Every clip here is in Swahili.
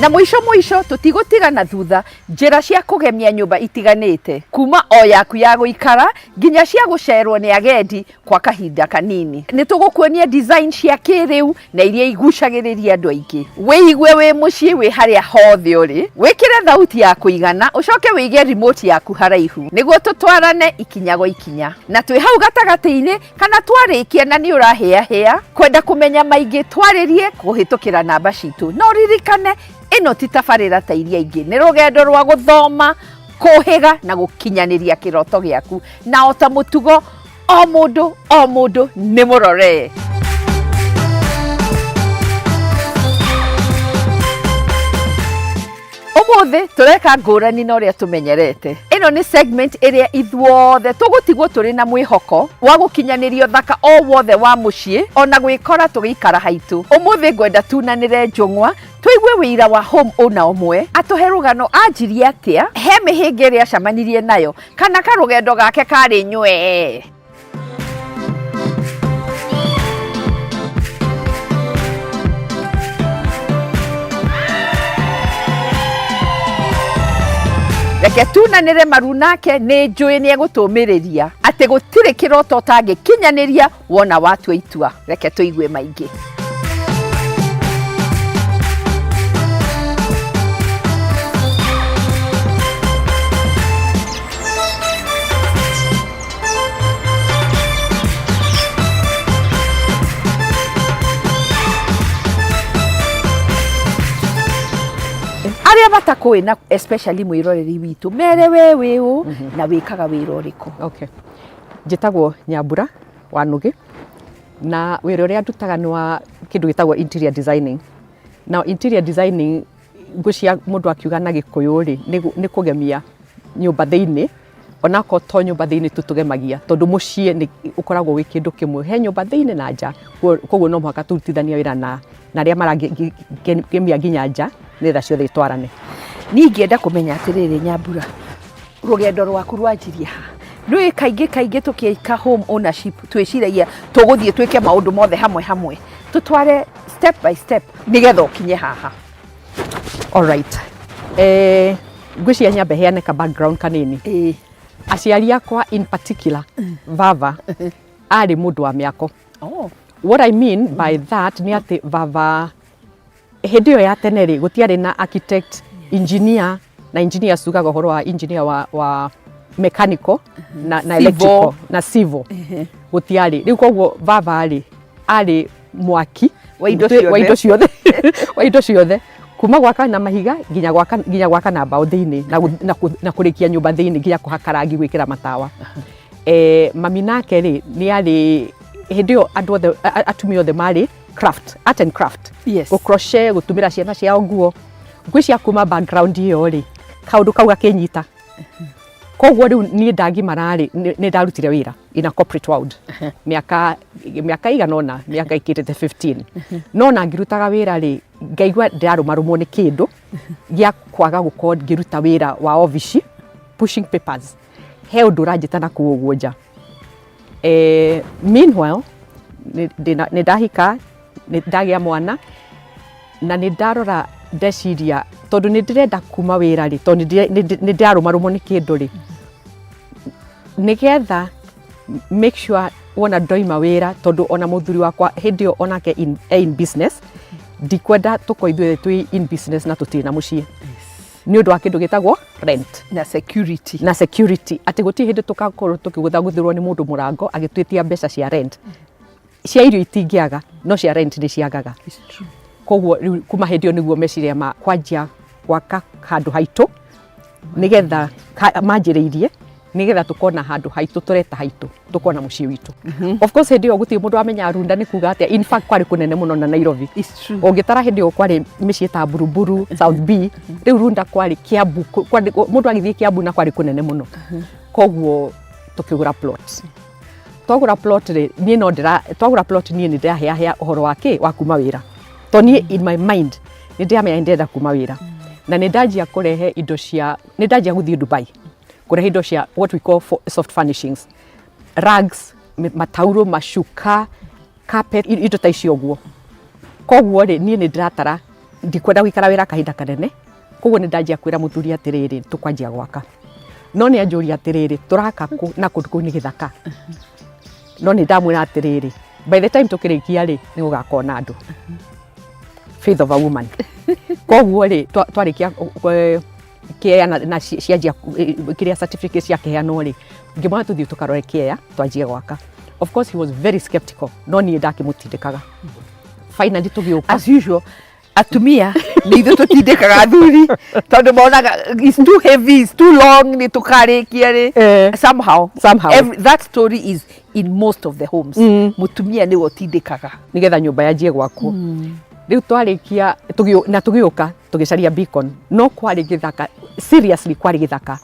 Na mwisho tutigũtigana thutha njĩra cia kũgemia nyũmba itiganĩte kuma o yaku ya gũikara nginya cia gũcerwo nĩ agendi kwa kahinda kanini. Nĩtũgũkuonia design cia kĩrĩu na iria igucagĩrĩria andũ aingĩ. Wĩigue wĩ mũciĩ wĩ harĩa hothe ũrĩ, wĩkĩre thauti ya kũigana, ũcoke wĩige remote yaku haraihu nĩguo tũtwarane ikinya gwa ikinya. Na twĩ hau gatagatĩ-inĩ kana twarĩkia na nĩ ũrahĩahĩa kwenda kũmenya maingĩ twarĩrie kũhĩtũkĩra namba citũ. No ririkane ĩno ti tabarĩra ta iria ingĩ, nĩ rũgendo rwa gũthoma, kũhĩga na gũkinyanĩria kĩroto gĩaku. Na o ta mũtugo, o mũndũ nĩ mũrore. Ũmũthĩ tũreka ngũrani na ũrĩa tũmenyerete. Ĩno nĩ segment ĩrĩa ithuothe tũgũtigwo tũrĩ na mwĩhoko wa gũkinyanĩria ũthaka o wothe wa mũciĩ ona gwĩkora tũgĩikara haitũ. Ũmũthĩ ngwenda tunanĩre njũng'wa tũigue wĩira wa home owner ũmwe atũhe rũgano anjirie atĩa, he mĩhĩnga ĩrĩa acemanirie nayo kana karũgendo gake karĩ nywe. Reke tunanĩre maru nake nĩ njũĩ nĩ egũtũmĩrĩria atĩ gũtirĩ kĩroto ũtangĩkinyanĩria wona watua itua. Reke tũigue maingĩ. Arĩa batakũĩ na especially mwĩroreri witũ mere we wĩũ na wĩkaga wĩra ũrĩkũ? Okay. Njĩtagwo Nyambura wa Nũgĩ na wĩra ũrĩa ndutaga nĩ wa kĩndũ gĩtagwo interior designing. Now interior designing ngũcia mũndũ akiuga na Gĩkũyũ rĩ nĩ kũgemia nyũmba thĩinĩ, onako to nyũmba thĩinĩ tũtũgemagia tondũ mũciĩ nĩ ũkoragwo wĩ kĩndũ kĩmwe, he nyũmba thĩinĩ na nja, koguo no mũhaka tũrutithania wĩra na arĩa maragemia nginya nja nĩgetha ciothe itwarane. Niĩ ingĩenda kũmenya atĩrĩrĩ Nyambura, rũgendo rwaku rwanjirie ha? Nĩ kaingĩ tũkĩika home ownership twĩciragia tũgũthiĩ twĩke maũndũ mothe hamwe, tũtware step by step nĩgetha ũkinye haha. Alright. Ngwĩciria nyambe heane ka background kanini. Aciari akwa in particular, baba arĩ mũndũ wa mĩako. What I mean by that nĩ atĩ baba hĩndĩ ĩyo ya tene rĩ gũtiarĩ na architect, engineer, na engineer sugaga ũhoro wa engineer wa mechanical na electrical na civil gũtiarĩ. Rĩu koguo baba arĩ mwaki wa indo ciothe kuma gwaka na mahiga nginya gwaka na mbaũ thĩinĩ na kũrĩkia nyũmba thĩinĩ nginya kũhaka rangi gwĩkĩra matawa. Mami nake rĩ nĩ arĩ hĩndĩ ĩyo andũ othe atumia othe marĩ art and craft. Yes. Crochet, gũtumĩra ciana ciao nguo. Ngwĩcia kuma background ĩyo rĩ kaũndũ kau gakĩnyita. Koguo rĩu niĩ ndagimara rĩ nĩ ndarutire wĩra in a corporate world. Mĩaka igana ũna, mĩaka ĩkĩrĩte 15. No na ngĩrutaga wĩra rĩ ngaigua ndĩrarũmarũmwo nĩ kĩndũ gĩa kwaga gũkorwo ngĩruta wĩra wa ofici pushing papers. He ũndũ ũranjĩta na kũu ũguo nja. Meanwhile nĩ ndahika, nĩ ndagĩa mwana na nĩ ndarora ndeciria tondũ nĩ ndĩrenda kuma wĩra rĩ tondũ nĩ ndĩrarũmarũmwo nĩ kĩndũ rĩ nĩgetha make sure wona ndoima wĩra tondũ ona mũthuri wakwa hĩndĩ ĩyo onake in business ndikwenda tũkorwo ithuĩ twĩ in business na tũtirĩ na mũciĩ nĩ ũndũ wa kĩndũ gĩtagwo rent na security atĩ gũtirĩ hĩndĩ tũgakorwo tũkĩgũthagũthĩrwo nĩ mũndũ mũrango agĩtwĩtia mbeca cia rent cia irio itingĩaga no cia rent nĩ ciagaga. Koguo kuma hĩndĩ ĩyo nĩguo meciria kwanjia gwaka handũ haitũ nĩgetha manjĩrĩirie nĩgetha tũkona handũ haitũ tũreta haitũ tũkona mũciĩ witũ. Of course hĩndĩ ĩyo gũtirĩ mũndũ wamenya Runda nĩ kuga atĩa, in fact kwarĩ kũnene mũno na Nairobi. Ũngĩtara hĩndĩ ĩyo kwarĩ mĩciĩ ta Buruburu, South B, rĩu Runda kwarĩ Kiambu, mũndũ agĩthiĩ Kiambu na kwarĩ kũnene mũno. Koguo tũkĩgũra plot. Twagũra plot rĩ niĩ no twagũra plot niĩ nĩ ndĩrahĩa ũhoro wa kuma wĩra. To niĩ in my mind nĩ ndĩramenya nĩ ndĩrenda kuma wĩra na nĩ ndanjia kũrehe indo cia nĩ ndanjia gũthiĩ Dubai kũrehe indo cia what we call soft furnishings, rugs, matauro, mashuka, carpet, indo ta icio ũguo. Koguo rĩ niĩ nĩ ndĩratara ndikwenda gwikara wira kahinda kanene koguo ni ndanjia kwira muthuri atiriri tukwanjia gwaka no ni anjuria atiriri turaka ku na kundu kuu ni githaka no ni ndamwira atiriri by the time tukirikia ri ni gugakona andu faith of a woman koguo ri twarikia kia na cianjia kiria certificate cia kiheano ri ngimwana tuthii tukarore kia twanjie gwaka. Of course he was very skeptical no ni ndakimutindikaga finally tugiuka as usual atumia ni ithu tutindikaga athuri tondu monaga it's too heavy, it's too long, ni tukarikia ri somehow that story is in most of the homes. Mutumia ni wotindikaga nigetha nyumba yanjie gwakwo. Riu twarikia tugiuka tugicaria beacon no kwari githaka, seriously kwari githaka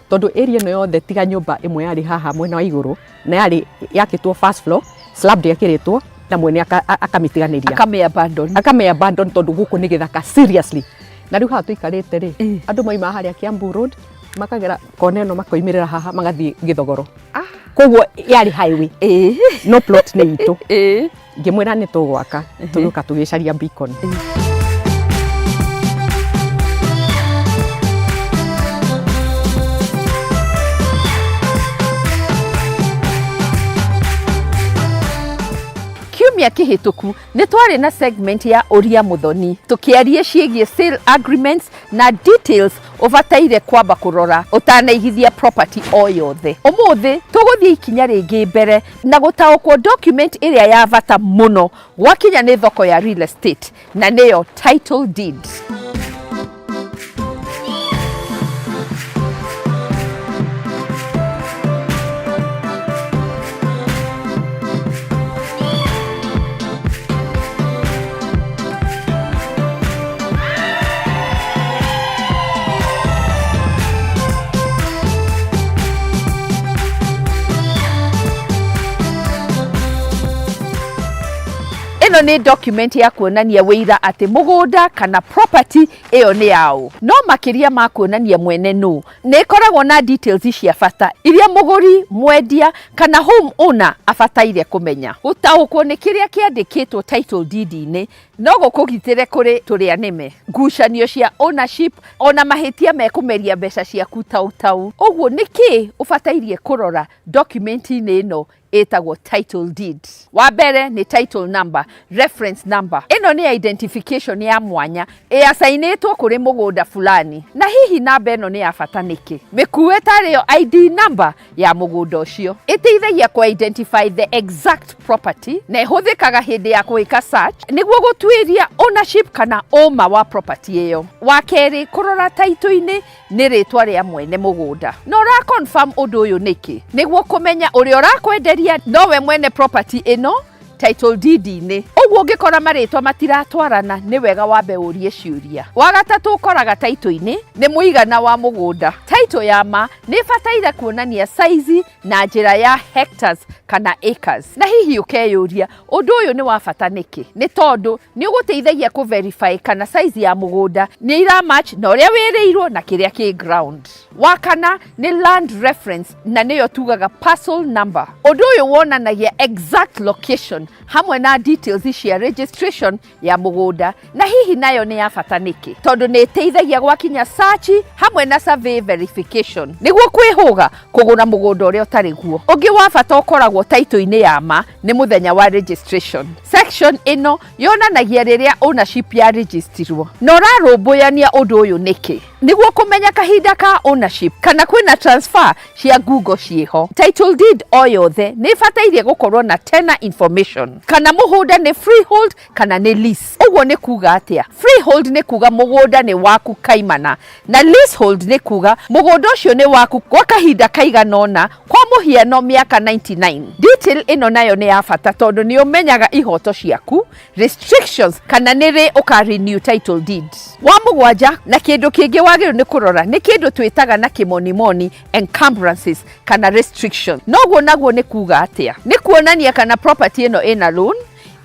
tondu area no yothe tiga nyumba imwe yari haha mwena wa iguru na yari yakitwo first floor slab yakiritwo na mwene akamitiganiria akame abandon tondu guku ni githaka seriously. Na riu ha tuikarite ri andu moima haria Kiambu Road makagera koneno makoimirira haha magathie Githogoro koguo yari highway no plot ni itu ngimwira ni tugwaka tuguka tugicaria beacon. Kiumia kihituku ni twari na segment ya Uria Muthoni tukiaria ciigie sale agreements na details ubataire kwamba kurora utanaigithia property o yothe. Umuthi tuguthie ikinya ringi mbere na gutaukwo document iria ya bata muno gwakinya ni thoko ya real estate na niyo title deed. Ino ni document ya kuonania wira ati mugunda kana property iyo ni yao. No makiria ma kuonania mwene nu ni ikoragwo na details cia bata iria muguri, mwendia kana home owner abataire kumenya. Gutaukwo ni kiria kiandikitwo title deed-ini no gukugitire kuri turia nime ngucanio cia ownership ona mahitia mekumeria mbeca ciaku tau. Oguo niki ubatairie kurora document-ini ino etagwo title deed. Wa mbere ni title number, reference number. Ino ni identification ya mwanya assignetwo kuri mugunda fulani. Na hihi namba ino ni ya bata niki? Mikuwe tariyo ID number ya mugunda ucio. Iteithagia ku identify the exact property na ihuthikaga hindi ya kuika search niguo gutwiria ownership kana oma wa property iyo. Wa keri kurora title-ini ni ritwa ria mwene mugunda. No ra confirm undu uyu niki? Niguo kumenya uria urakwenderia nowe mwene property ino title deed-ini. Oguo ngikora maritwa matiratwarana ni wega wambe urie ciuria. Wa gatatu ukoraga title-ini ni muigana wa mugunda. Title ya ma ni bataire kuonania size na njira ya hectares kana acres. Na hihi ukeyuria undu uyu ni wa bata niki? Ni tondu ni uguteithagia ku verify kana size ya mugunda ni ira match na uria wirirwo na kiria ki ground. Wa kana ni land reference na niyo tugaga parcel number. Undu uyu wonanagia exact location hamwe na details cia registration ya mugunda na hihi nayo ni ya bata niki? Tondu ni iteithagia gwakinya search hamwe na survey verification niguo kwihuga kugura mugunda uria utari guo. Ungi wa bata ukoragwo title-ini ya ma ni muthenya wa registration. Section ino yonanagia riria ownership ya registrwo. No rarumbuania undu uyu niki? Niguo kumenya kahinda ka ownership kana kwina transfer cia Google ciho. Title deed o yothe ni batairie gukorwo na tenant information kana mugunda ni freehold kana ni lease. Uguo ni kuga atia? Freehold ni kuga mugunda ni waku kaimana na leasehold ni kuga mugunda ucio ni waku kwa kahinda kaiganona kwa muhiano miaka 99. Detail ino nayo ni ya bata tondu ni umenyaga ihoto ciaku, restrictions kana ni ri uka renew title deed. Wa mugwanja na kindu kingi wagiru ni kurora ni kindu twitaga na kimonimoni encumbrances kana restrictions. Noguo naguo ni kuga atia? Ni kuonania kana property ino ina loan,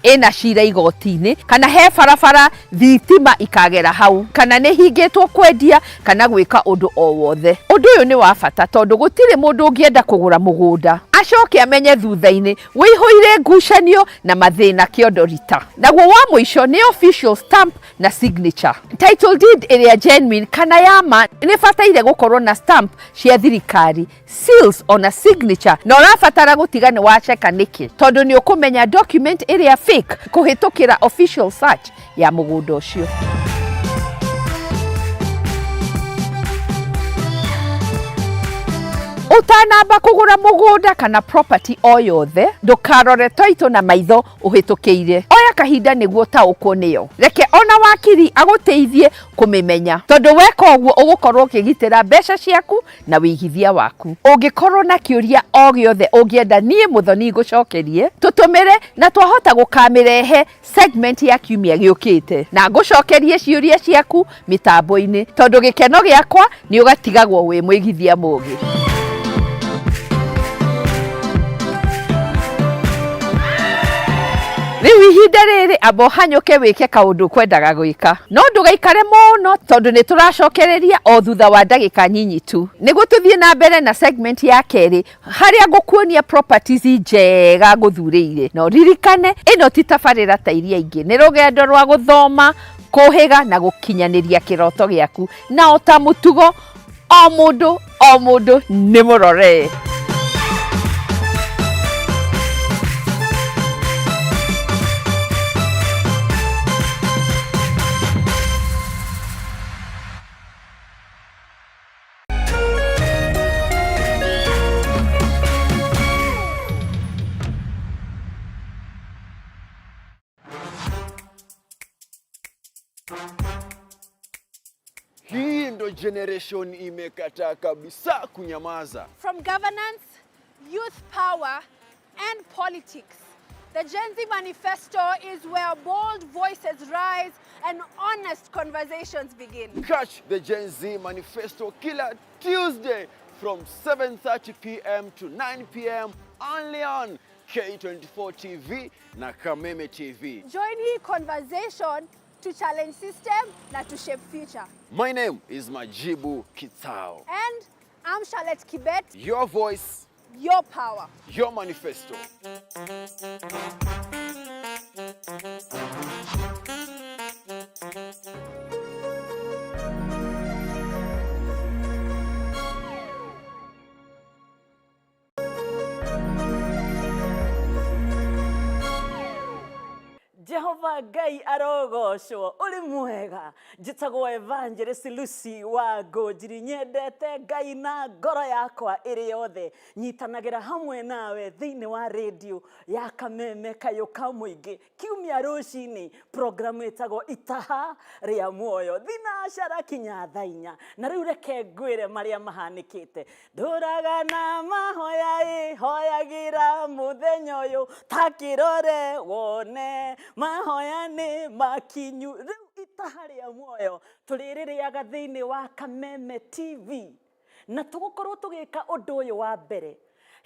ina cira igoti-inĩ kana he barabara thitima ikagera hau kana nĩ hingĩtwo kwendia kana gwĩka ũndũ o wothe. Ũndũ ũyũ nĩ wa bata tondũ gũtirĩ mũndũ ũngĩenda kũgũra mũgũnda acoke amenye thutha-inĩ wĩihũire ngucanio na mathĩna kĩondo rita. Naguo wa mũico nĩ official stamp na signature. Title deed ĩrĩa genuine kana yama nĩ bataire gũkorwo na stamp cia thirikari, seals ona signature, na ũrabatara gũtiga nĩ wacheka nĩkĩ tondũ nĩ ũkũmenya document ĩrĩa fake kũhĩtũkĩra official search ya mũgũnda ũcio. Utanamba kũgũra mũgũnda kana property o yothe ndũkarore title na maitho ũhĩtũkĩire. Oya kahinda nĩguo taũkwo nĩyo. Reke ona wakiri agũteithie kũmĩmenya tondũ weka ũguo ũgũkorwo ũkĩgitĩra mbeca ciaku na wĩigithia waku. Ũngĩkorwo na kĩũria o gĩothe ũngĩenda niĩ Muthoni ngũcokerie, tũtũmĩre na twahota gũkamĩrehe segment ya kiumia gĩũkĩte na ngũcokerie ciũria ciaku mĩtambo-inĩ tondũ gĩkeno gĩakwa nĩ ũgatigagwo wĩ mwĩgithia mũgĩ. Rĩu ihinda rĩrĩ amba ũhanyũke wĩke kaũndũ kwendaga gwĩka. No ndũgaikare mũno tondũ nĩ tũracokereria o thutha wa ndagĩka nyinyi tu. Nĩguo tũthiĩ na mbere na segment ya kerĩ harĩa ngũkuonia properties njega ngũthurĩire. No ririkane ĩno ti tabarĩra ta iria ingĩ. Nĩ rũgendo rwa gũthoma, kũhĩga na gũkinyanĩria kĩroto gĩaku. Na o ta mũtugo o mũndũ nĩ mũrore. Hii ndo generation imekataa kabisa kunyamaza. From governance, youth power and politics, the Gen Z Manifesto is where bold voices rise and honest conversations begin. Catch the Gen Z Manifesto kila Tuesday from 7:30 p.m. to 9 p.m. only on K24 TV na Kameme TV. Join hii conversation to challenge system na to shape future. My name is Majibu Kitao. And I'm Charlotte Kibet. Your voice, your power, your manifesto. Jehova Ngai arogocwo uri mwega. Njitagwo Evangelist Lucy wa Ngũnjiri, nyendete Ngai na ngoro yakwa ĩrĩ yothe. Nyitanagira hamwe nawe thĩinĩ wa radio ya Kameme kayũka mũingĩ kiumia rũcinĩ. Programu ĩtagwo itaha rĩa muoyo thinacara kinya thaa 4. Na rĩu reke ngwĩre marĩa mahanĩkĩte. Ndũraga na mahoya hoyagira mũthenya ũyũ takĩrore wone mahoya nĩ makinyu. Rĩu itaha rĩa muoyo tũrĩrĩrĩaga thĩinĩ wa Kameme TV na tũgũkorwo tũgĩka ũndũ ũyũ wa mbere.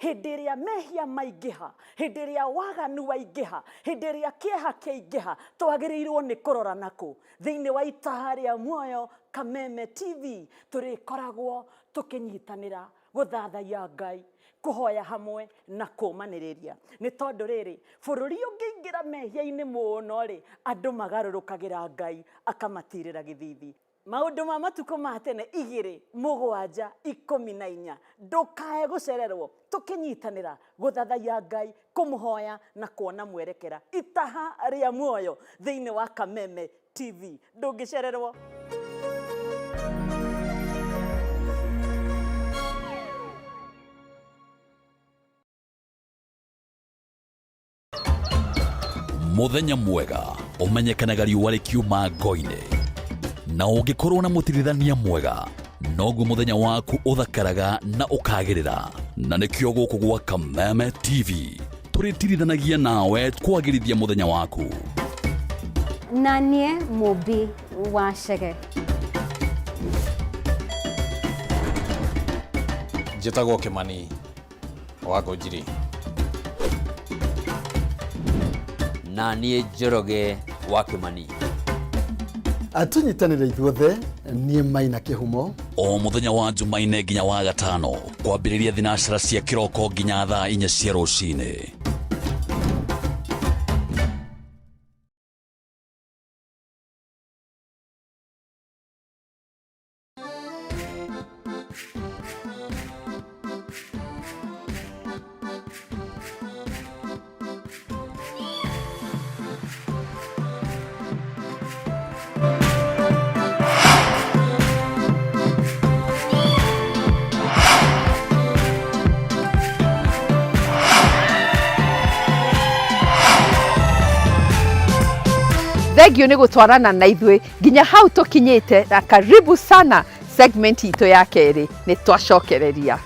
Hĩndĩ ĩrĩa mehia maingĩha, hĩndĩ ĩrĩa waganu waingĩha, hĩndĩ ĩrĩa kĩeha kĩaingĩha, twagĩrĩirwo nĩ kũrora nakũ. Thĩinĩ wa itaha rĩa muoyo Kameme TV tũrĩkoragwo tũkĩnyitanĩra gũthathaiya Ngai, kuhoya hamwe na kũmanĩrĩria. Nĩ tondũ rĩrĩ bũrũri ũngĩingĩra mehia-inĩ mũno rĩ, andũ magarũrũkagĩra Ngai akamatirĩra gĩthithi. Maũndũ ma matukũ ma tene 2, 7, 14 ndũkae gũcererwo tũkĩnyitanĩra gũthathaiya Ngai, kũmũhoya na kuona mwerekera. Itaha rĩa muoyo thĩinĩ wa Kameme TV, ndũngĩcererwo. Muthenya mwega umenyekanaga riũa rĩkiuma ngo-inĩ, na ũngĩkorwo na mũtirithania mwega noguo muthenya waku ũthakaraga na ũkagĩrĩra. Na nĩkĩo gũkũ gwa Kameme TV tũrĩtirithanagia nawe kwagĩrithia muthenya waku. Na niĩ mũmbi wa Chege. Njĩtagwo Kĩmani wa Ngũnjiri. na niĩ Njoroge wa Kĩmani. Atunyitanĩre ithuothe niĩ Maina Kĩhumo. O mũthenya wa Jumaine nginya wa Gatano kwambĩrĩria thinacara cia kĩroko nginya thaa 4 cia rũcinĩ. Thengio nĩ gũtwarana na ithuĩ nginya hau tũkinyĩte, na karibu sana segment itũ ya kerĩ nĩ twacokereria.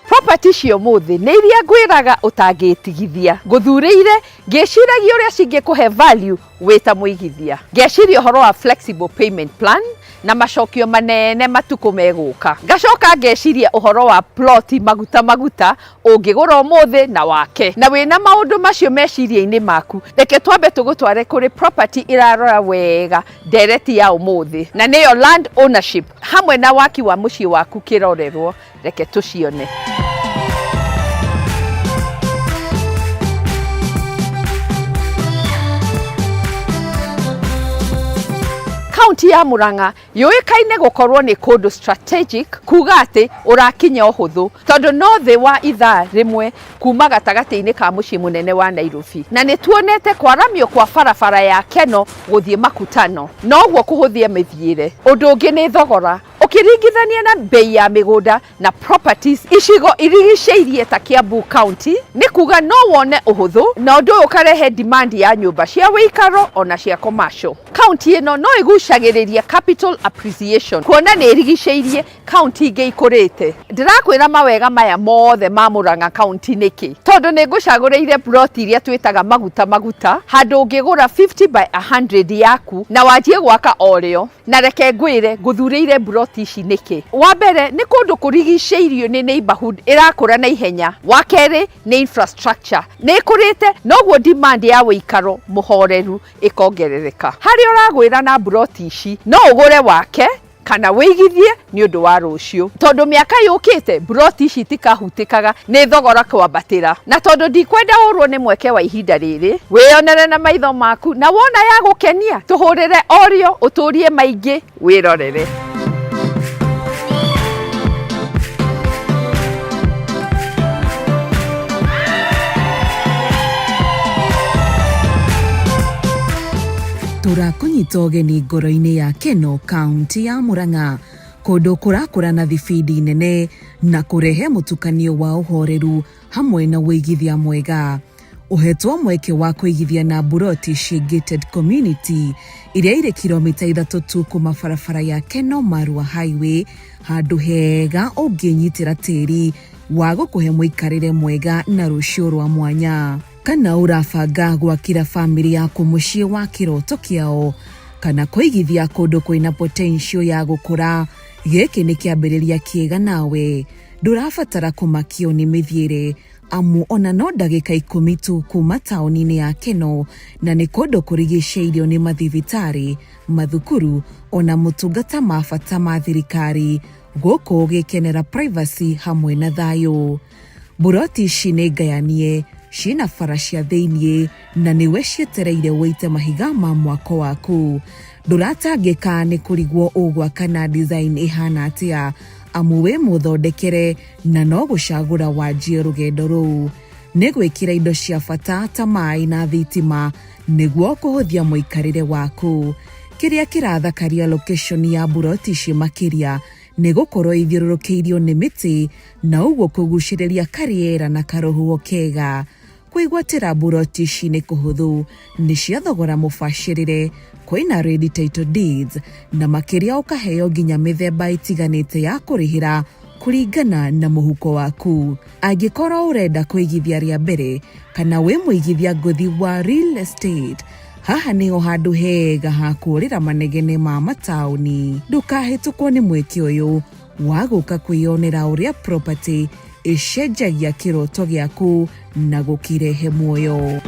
Property cio mũthĩ nĩ iria ngwĩraga ũtangĩtigithia. Ngũthurĩire ngĩciragia ũrĩa cingĩkũhe value wĩta mũigithia. Ngeciria ũhoro wa flexible payment plan na macokio manene matuko megũka. Ngacoka ngeciria ũhoro wa ploti maguta ũngĩgũra ũmũthĩ na wake. Na wĩna maũndũ macio meciria-inĩ maku, reke twambe tũgũtware kũrĩ property irarora wega ndereti ya ũmũthĩ, na nĩyo land ownership hamwe na waki wa mũciĩ waku kĩrorerwo. Reke tũcione. Kaunti ya Murang'a yũĩkaine gũkorwo nĩ kũndũ strategic, kuga atĩ ũrakinya ũhũthũ tondũ no thĩ wa ithaa rĩmwe kuma gatagatĩ-inĩ ka mũciĩ mũnene wa Nairobi, na nĩ tuonete kwaramio kwa barabara ya Keno gũthiĩ Makutano, noguo kũhũthia mĩthiĩre. Ũndũ ũngĩ nĩ thogora ũkĩringithania na bei ya mĩgũnda na properties icigo irigicĩirie ta Kiambu County, nĩ kuga no wone ũhũthũ na ũndũ ũyũ ũkarehe demand ya nyũmba cia wĩikaro ona cia commercial. County ĩno no ĩgucagĩrĩria capital appreciation kuona nĩ ĩrigicĩirie county ingĩ ikũrĩte. Ndĩrakwĩra mawega maya mothe ma Murang'a County nĩkĩ? Tondũ nĩ ngũcagũrĩire plot iria twĩtaga maguta handũ ũngĩgũra 50 by 100 yaku na wanjie gwaka orĩo. Na reke ngwĩre ngũthurĩire plot ici nĩkĩ? Wa mbere nĩ kũndũ kũrigicĩirio nĩ neighborhood ĩrakũra na ihenya. Wa kerĩ nĩ infrastructure nĩ ĩkũrĩte, noguo demand ya wĩikaro mũhoreru ĩkongerereka. Harĩa ũragwĩra na plot ici no ũgũre wake kana wĩigithie nĩ ũndũ wa rũciũ, tondũ mĩaka yũkĩte plot ici tikahutĩkaga nĩ thogora kwambatĩra. Na tondũ ndikwenda ũrwo nĩ mweke wa ihinda rĩrĩ, wĩonere na maitho maku, na wona ya gũkenia tũhũrĩre orĩo ũtũrie maingĩ wĩrorere. Tũrakũnyita ũgeni ngoro-inĩ ya Keno, kaunti ya Murang'a, kũndũ kũrakũra na thibidi nene na kũrehe mũtukanio wa ũhoreru hamwe na wĩigithia mwega. Ũhetwo mweke wa kũigithia na buroti cia gated community iria irĩ kilomita 3 tu kuma barabara ya Keno Marua Highway, handũ hega ũngĩnyitĩra tĩri wa gũkũhe mũikarĩre mwega na rũciũ rwa mwanya. Kana ũrabanga gwakĩra family yaku mũciĩ wa kĩroto kĩao, kana kũigithia kũndũ kwĩna potential ya gũkũra, gĩkĩ nĩ kĩambĩrĩria kĩega nawe. Ndũrabatara kũmakio nĩ mĩthiĩre, amu ona no ndagĩka 10 tu kuma taũni-inĩ ya Keno, na nĩ kũndũ kũrigicĩirio nĩ mathibitarĩ, mathukuru ona mũtungata ma bata ma thirikari, gũkũ ũgĩkenera privacy hamwe na thayũ. Buroti ici nĩ ngayanie, ciĩna bara cia thĩiniĩ na nĩwe cietereire wĩite mahiga ma mwako waku. Ndũratangĩka nĩ kũrigwo ũgwaka na design ĩhana atĩa, amu wĩ mũthondekere na no gũcagũra wanjie rũgendo rũu. Nĩ gwĩkĩra indo cia bata ta maĩ na thitima nĩguo kũhũthia mũikarĩre waku. Kĩrĩa kĩrathakaria location ya buroti ici makĩria nĩ gũkorwo ithiũrũrũkĩirio nĩ mĩtĩ na ũguo kũgucĩrĩria karĩera na karũhuho kega. Kwĩgwatĩra buroti ici nĩ kũhũthũ, nĩ cia thogora mũbacĩrĩre, kwĩna ready title deeds na makĩria ũkaheo nginya mĩthemba ĩtiganĩte ya kũrĩhĩra kũringana na mũhuko waku. Angĩkorwo ũrenda kũigithia rĩa mbere kana wĩ mũigithia ngũthi wa real estate, Haha niho handu hega ha kurira manegene ma matauni. Ndukahĩtũkwo nĩ mweke ũyũ wa gũka kwĩyonera ũrĩa property ĩcenjagia kĩroto gĩaku na gũkirehe muoyo.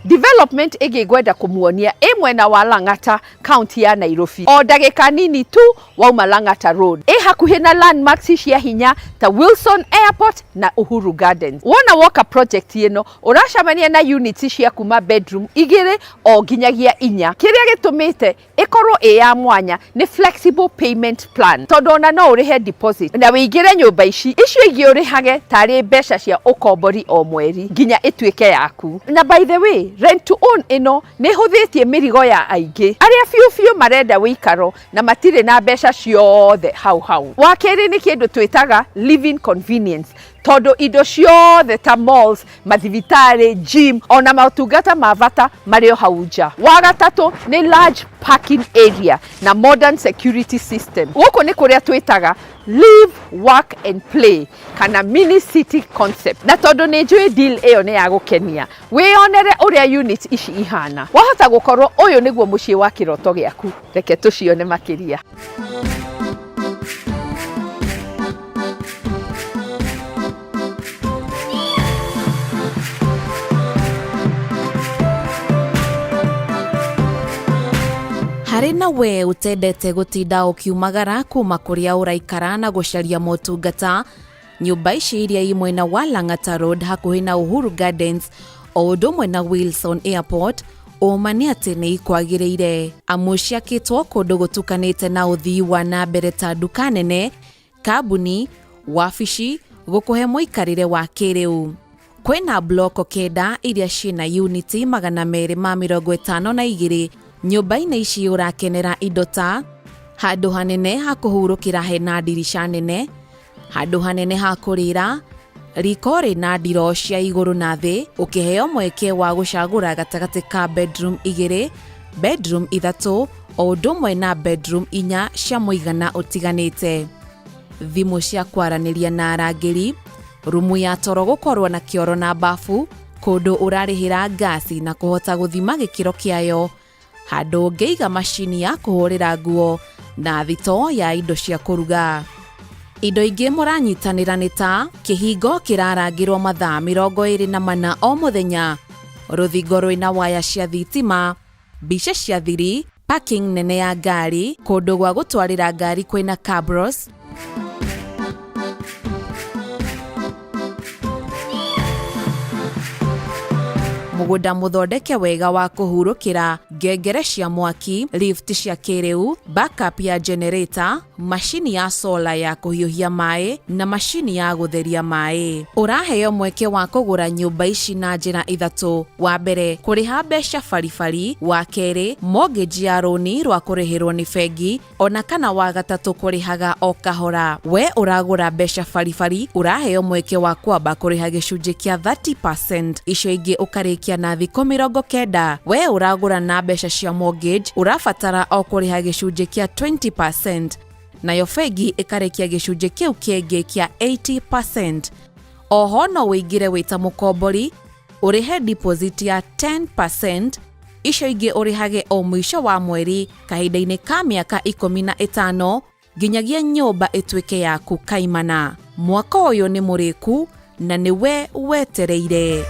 Development ege gwenda kumuonia mwena wa Lang'ata county ya Nairobi o ndagĩka nini tu wauma Lang'ata road hakuhĩ na landmarks cia hinya ta Wilson Airport na Uhuru Gardens. Wona woka project ĩno ũracemania na units cia kuma bedroom 2 o nginyagia 4. Kĩrĩa gĩtũmĩte ĩkorwo ya mwanya nĩ flexible payment plan, tondũ ona no ũrĩhe deposit na wĩingĩre nyũmba icio ingĩ ũrĩhage tarĩ mbeca cia ũkombori o mweri nginya ĩtuĩke yaku. Na by the way, rent to own ĩno nĩ hũthĩtie mĩrigo ya aingĩ arĩa biũ marenda wĩikaro na matirĩ na mbeca ciothe hau. Wa kerĩ nĩ kĩndũ twĩtaga living convenience, tondũ indo ciothe ta malls, mathibitarĩ, gym ona maũtungata ma bata marĩ o hau nja. Wa gatatũ nĩ large parking area na modern security system. Gũkũ nĩ kũrĩa twĩtaga live, work and play kana mini city concept. Na tondũ nĩ njũĩ deal ĩyo nĩ ya gũkenia, wĩyonere ũrĩa unit ici ihana. Wahota gũkorwo ũyũ nĩguo mũciĩ wa kĩroto gĩaku. Reke tũcione makĩria. Harĩ na we utendete gutinda ukiumagara kuma kũrĩa ũraikara na gũcaria motungata, nyũmba ici iria i mwena wa Lang'ata road hakuhĩ na Uhuru Gardens o ũndũ ũmwe na Wilson Airport ũma nĩ atĩ nĩ ikwagĩrĩire, amu ciakĩtwo kũndũ gũtukanĩte na ũthii wa na mbere ta nduka nene, kambuni, wabici, gũkũhe mũikarĩre wa kĩrĩu. Kwĩna bloko 9 iria ciĩna uniti 252. Nyũmba-inĩ ici ũrakenera indo ta handũ hanene ha kũhurũkĩra hena ndirisha nene, handũ hanene ha kũrĩra, riko rĩna ndiro cia igũrũ na thĩ, ũkĩheo mweke wa gũcagũra gatagatĩ ka bedroom 2, bedroom 3 o ũndũ ũmwe na bedroom 4 cia mũigana ũtiganĩte. Thimũ cia kwaranĩria na arangĩri, rumu ya toro gũkorwo na kĩoro na bafu, kũndũ ũrarĩhĩra gasi na kũhota gũthima gĩkĩro kĩayo, handũ ũngĩiga macini ya kũhũrĩra nguo na thito ya indo cia kũruga. Indo ingĩ mũranyitanĩra nĩ ta kĩhingo kĩrarangĩrwo mathaa 24 o mũthenya, rũthingo rwĩna waya cia thitima, mbica cia thiri, parking nene ya ngari, kũndũ gwa gũtwarĩra ngari kwĩna cabros, mũgũnda mũthondeke wega wa kũhurũkĩra, ngengere cia mwaki, lift cia kĩrĩu, backup ya generator, mashini ya solar ya kũhiũhia maĩ na mashini ya gũtheria maĩ. Ũraheo mweke wa kũgũra nyũmba ici na njĩra 3. Wa mbere, kũrĩha mbeca baribari. Wa kerĩ, mortgage ya rũni rwa kũrĩhĩrwo nĩ bengi, ona kana wa gatatũ kũrĩhaga o kahora. We ũragũra mbeca baribari, ũraheo mweke wa kwamba kũrĩha gĩcunjĩ kĩa 30%, icio ingĩ ũkarĩkia na thikũ 90. We ũragũra na mbeca cia mortgage, ũrabatara o kũrĩha gĩcunjĩ kĩa 20%, nayo bengi ĩkarĩkia gĩcunjĩ kĩu kĩngĩ kĩa 80%. Oho no wĩingĩre wĩta mũkombori, ũrĩhe deposit ya 10%, icio ingĩ ũrĩhage o mũico wa mweri kahinda-inĩ ka mĩaka 15 nginyagia nyũmba ĩtuĩke yaku kaimana. Mwaka ũyũ nĩ mũrĩku na nĩ we wetereire.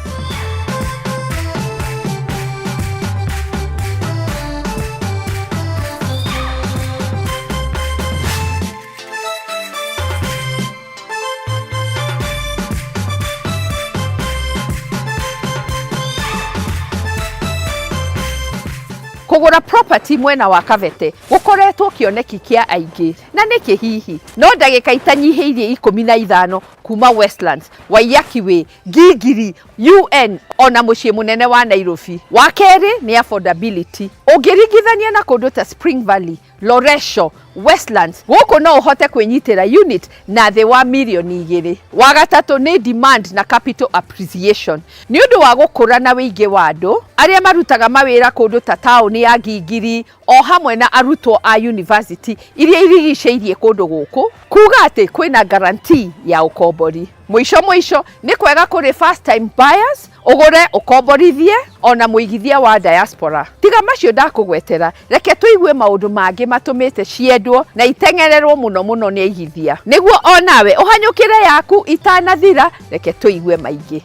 Kũgũra property mwena wa Kavete gũkoretwo kĩoneki kĩa aingĩ, na nĩkĩ hihi no ndagĩka itanyihĩirie 15 kuma Westlands, Waiyaki Way, Gigiri, UN ona mũciĩ mũnene wa Nairobi. Wa kerĩ nĩ affordability. Ũngĩringithania na kũndũ ta Spring Valley, Loresho, Westlands, gũkũ no ũhote kwĩnyitĩra unit na thĩ wa mirioni 2. Wa gatatũ nĩ demand na capital appreciation. Nĩ ũndũ wa gũkũra na wĩingĩ wa andũ arĩa marutaga mawĩra kũndũ ta taũni ya Ngingiri o hamwe na arutwo a university iria irigicĩirie kũndũ gũkũ, kuga atĩ kwĩna guarantee ya ũkombori. Mũico nĩ kwega kũrĩ first time buyers, ũgũre ũkomborithie ona mũigithia wa diaspora. Tiga macio ndakũgwetera, reke tũigue maũndũ mangĩ matũmĩte ciendwo na itengererwo mũno nĩ aigithia. Nĩguo onawe ũhanyũkĩre yaku itanathira, reke tũigue maingĩ.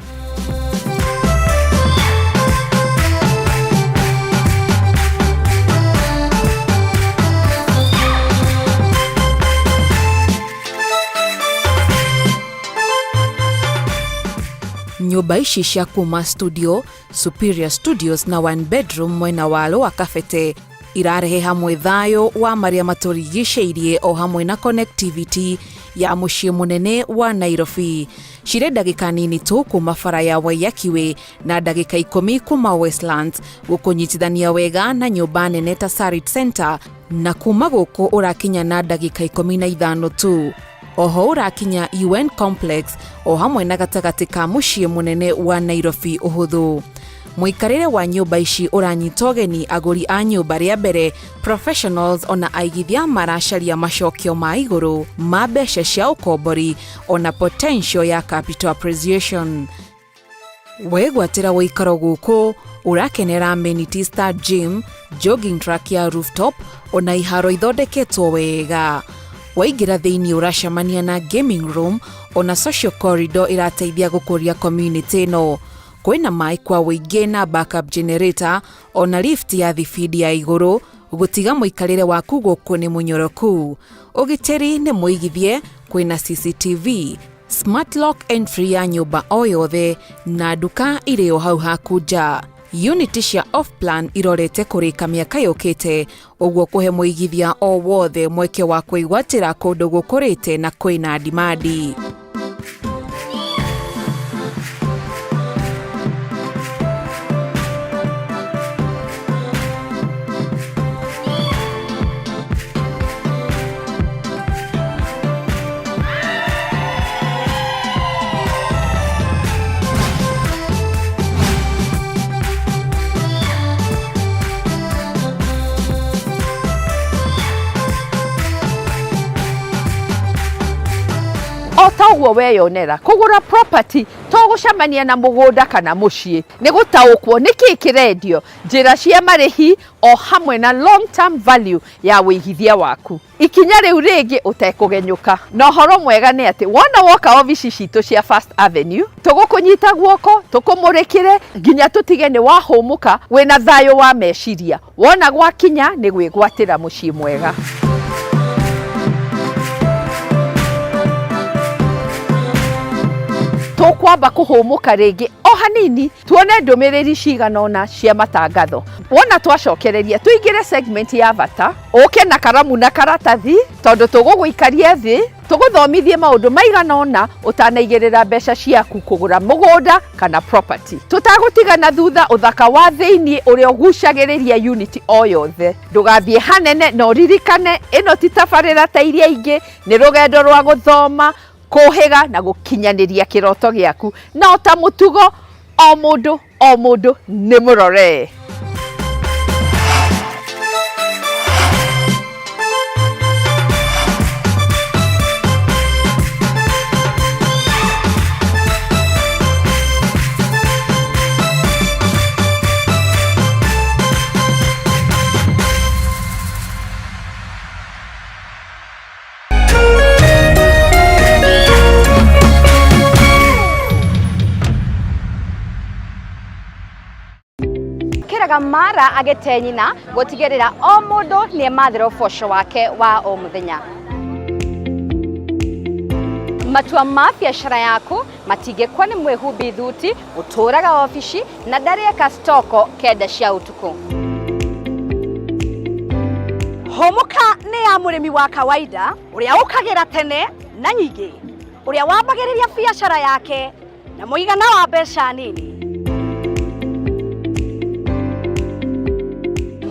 Nyumba ici cia kuma studio, Superior Studios na one bedroom mwena walo wa Kafete irarehe hamwe thayo wa maria maturigicĩirie o hamwe na connectivity ya mũciĩ mũnene wa Nairobi. Cirĩ ndagĩka nini tu kuma bara ya Waiyakiwe na ndagĩka 10 kuma Westlands gũkũnyitithania wega na nyũmba nene ta Sarit Center, na kuma gũkũ ũrakinya na ndagĩka 15 tu. Oho urakinya UN Complex o hamwe na gatagati ka mũciĩ mũnene wa Nairobi ũhũthũ. Mũikarĩre wa nyũmba ici ũranyita ũgeni agũri a nyũmba rĩa mbere, professionals ona aigithia maracaria macokio ma igũrũ ma mbeca cia ũkombori ona potential ya capital appreciation. Wegwatĩra ũikaro gũkũ ũrakenera amenities ta gym, jogging track ya rooftop ona iharo ithondeketwo wega. Waingira thĩinĩ ũracemania na gaming room ona social corridor irateithia gũkũria community no. Kwĩna maĩ kwa wĩingĩ na backup generator ona lift ya thibidi ya igũrũ gũtiga mũikarĩre waku gũkũ nĩ mũnyoroku. Ũgitĩri nĩ mũigithie, kwĩna CCTV, smart lock entry ya nyũmba o yothe na nduka irĩ o hau haku nja. Unit cia off-plan irorete kũrĩka mĩaka yũkĩte, ũguo kũhe mũigithia o wothe mweke wa kwĩgwatĩra kũndũ gũkũrĩte na kwĩna dimandi. Otaguo weyonera kũgũra property to gũcemania na mũgũnda kana mũciĩ, nĩ gũtaũkwo nĩkĩ kĩrendio, njĩra cia marĩhi o hamwe na long term value ya wĩigithia waku. Ikinya rĩu rĩngĩ ũtekũgenyũka. Na ũhoro mwega nĩ atĩ wona woka obici citũ cia First Avenue, tũgũkũnyita guoko, tũkũmũrĩkĩre nginya tũtige nĩ wahũmũka wĩna thayũ wa meciria. Wona gwakinya nĩ gwĩgwatĩra mũciĩ mwega. Tũkwamba kũhũmũka rĩngĩ o hanini tuone ndũmĩrĩri cigana ona cia matangatho. Wona twacokereria tuingĩre segment ya bata, ũke na karamu na karatathi tondũ tũgũgũikaria thĩ, tũgũthomithie maũndũ maigana ona ũtanaigĩrĩra mbeca ciaku kũgũra mũgũnda kana property. Tũtagũtigana thutha ũthaka wa thĩinĩ ũrĩa ũgucagĩrĩria unit o yothe. Ndũgathiĩ hanene na ũririkane ĩno ti tabarĩra ta iria ingĩ, nĩ rũgendo rwa gũthoma, kũhĩga na gũkinyanĩria kĩroto gĩaku. No ta mũtugo o mũndũ nĩ mũrore. Mara agete nyina gũtigĩrĩra o mũndũ nĩ emathĩra ũboco wake wa o mũthenya. Matua ma biacara yaku matingĩkwo nĩ mwĩhumbi thuti ũtũraga ofici na ndarĩka stoko kenda cia ũtukũ. Homuka nĩ ya mũrĩmi wa kawaida ũrĩa ũkagĩra tene na nyingĩ, ũrĩa wambagĩrĩria biacara yake na mũigana wa mbeca nini.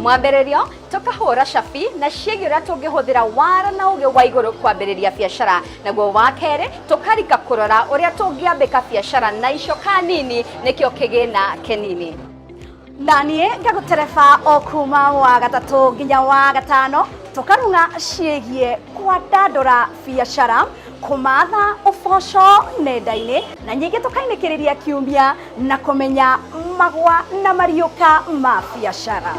Mwambĩrĩrio tukahũra cabi na ciĩgiĩ ũrĩa tũngĩhũthĩra wara na ũgĩ wa igũrũ kwambĩrĩria biacara, naguo wa kerĩ tukarika kũrora ũrĩa tũngĩambĩka biacara na icoka nini nĩkĩo kĩgĩna kĩnini. Naniĩ ngagũtereba o kuma wa gatatũ nginya wa gatano tukarunga ciĩgiĩ kwandandũra biacara, kumatha ũboco nenda-inĩ na nyingĩ tukainĩkĩrĩria kiumia na kũmenya magwa na mariũka ma biacara.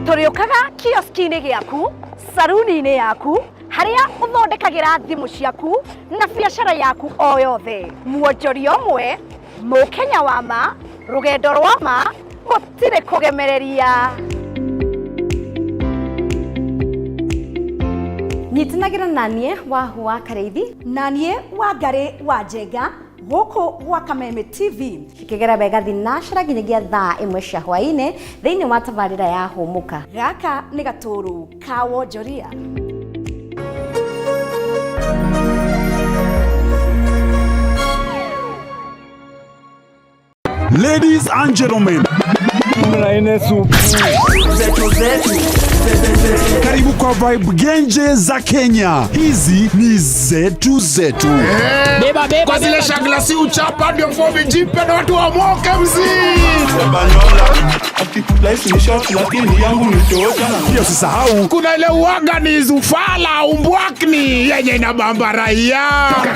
Tũrĩũkaga kioski-inĩ gĩaku, saruni-inĩ yaku, harĩa ũthondekagĩra thimũ ciaku na biacara yaku o yothe. Muonjoria ũmwe, mũkenya wa ma, rũgendo rwa ma, gũtirĩ kũgemereria. Nyitanagĩra naniĩ Wahu wa Kareithi, naniĩ Wangari wa Njenga, gũkũ gwa Kameme TV, cikĩgera wega thinashara nginyagia thaa 1 cia hwaĩ-inĩ thĩinĩ wa tabarĩra ya Hũmũka. Gaka nĩ gatũrũ ka wonjoria. Ladies and gentlemen, karibu kwa vibe genje za Kenya. Hizi ni zetu zetu. Beba kwa zile shagla si uchapa ndio fomi jipe na watu wa moke Life ni short lakini yangu ni tocha. Pia usisahau kuna ile uwaga ni zufala umbwakni yenye inabamba raia.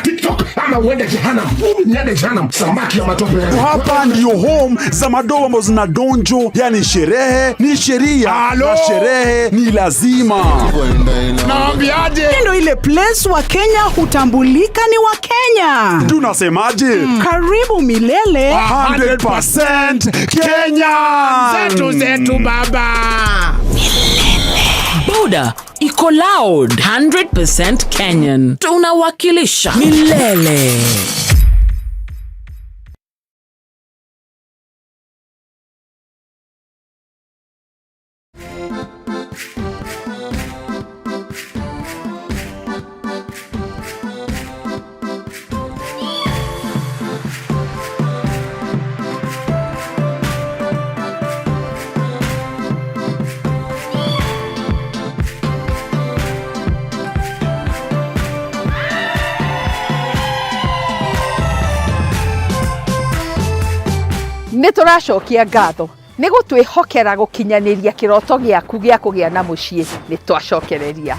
TikTok ama uende jehanamu. Niende jehanamu samaki ya matope. Hapa ndio home za madogo ambazo zina donjo, yani sherehe ni sheria na sherehe ni lazima. Naambiaje? Ndio ile place wa Kenya hutambulika ni wa Kenya. Tunasemaje? Karibu milele 100% Kenya. Zetu zetu baba. Buda iko loud 100% Kenyan. Tunawakilisha milele. Nĩtũracokia ngatho nĩ gũtwĩhokera gũkinyanĩria kĩroto gĩaku gĩa kũgĩa na mũciĩ. Nĩtwacokereria.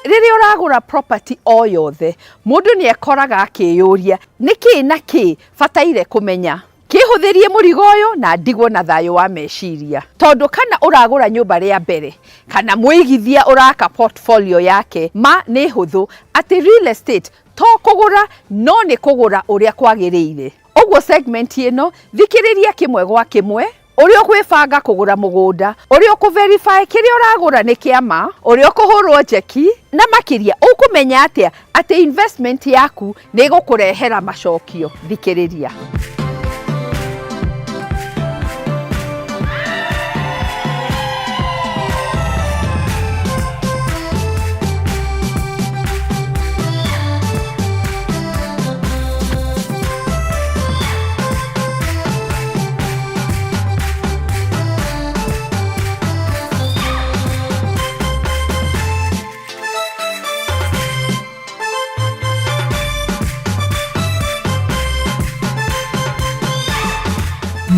Rĩrĩa ũragũra property o yothe, mũndũ nĩekoraga akĩyũria nĩkĩ na kĩ bataire kũmenya. Kĩhũthĩrie mũrigo ũyũ na ndigwo na thayũ wa meciria. Tondũ kana ũragũra nyũmba rĩa mbere, kana mũigithia ũraka portfolio yake, ma nĩ hũthũ atĩ real estate to kũgũra no nĩ kũgũra ũrĩa kwagĩrĩire. Ũguo segment ĩno thikĩrĩria kĩmwe gwa kĩmwe, ũrĩa ũkwĩbanga kũgũra mũgũnda, ũrĩa ũkũverify kĩrĩa ũragũra nĩ kĩama, ũrĩa ũkũhũrwo njeki, na makĩria ũkũmenya atĩa atĩ investment yaku nĩ ĩgũkũrehera macokio. Thikĩrĩria.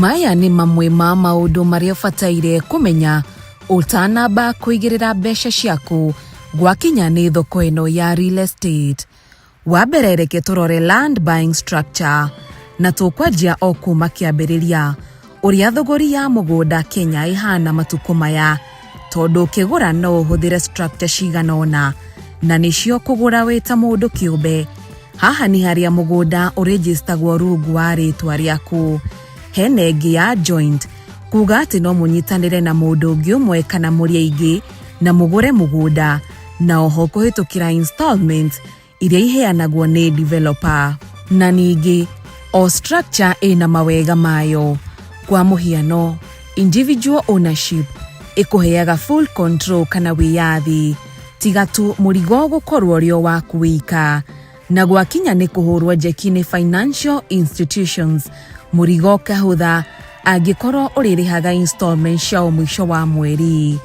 Maya nĩ mamwe ma maũndũ marĩa ũbataire kũmenya ũtanamba kũigĩrĩra mbeca ciaku gwakinya nĩ thoko ĩno ya real estate. Wambere reke tũrore land buying structure na tũkwanjia o kuma kĩambĩrĩria ũrĩa thogori ya mũgũnda Kenya ĩhana matukũ maya, tondũ ũkĩgũra no ũhũthĩre structure cigana ũna na nĩcio kũgũra wĩta mũndũ kĩũmbe. Haha nĩ harĩa mũgũnda ũrĩnjĩstagwo rungu wa rĩtwa rĩaku. Hena ĩngĩ ya joint, kuga atĩ no mũnyitanĩre na mũndũ ũngĩ ũmwe kana mũrĩ aingĩ na mũgũre mũgũnda, na oho kũhĩtũkĩra installment iria iheanagwo nĩ developer. Na ningĩ o structure ĩna mawega mayo. Kwa mũhiano, individual ownership ikuheaga full control kana wiyathi tiga tu murigo gukorwo rio waku wika na gwakinya ni kuhurwo jeki ni financial institutions murigo kahutha angikorwo uririhaga installment cia mwisho wa mweri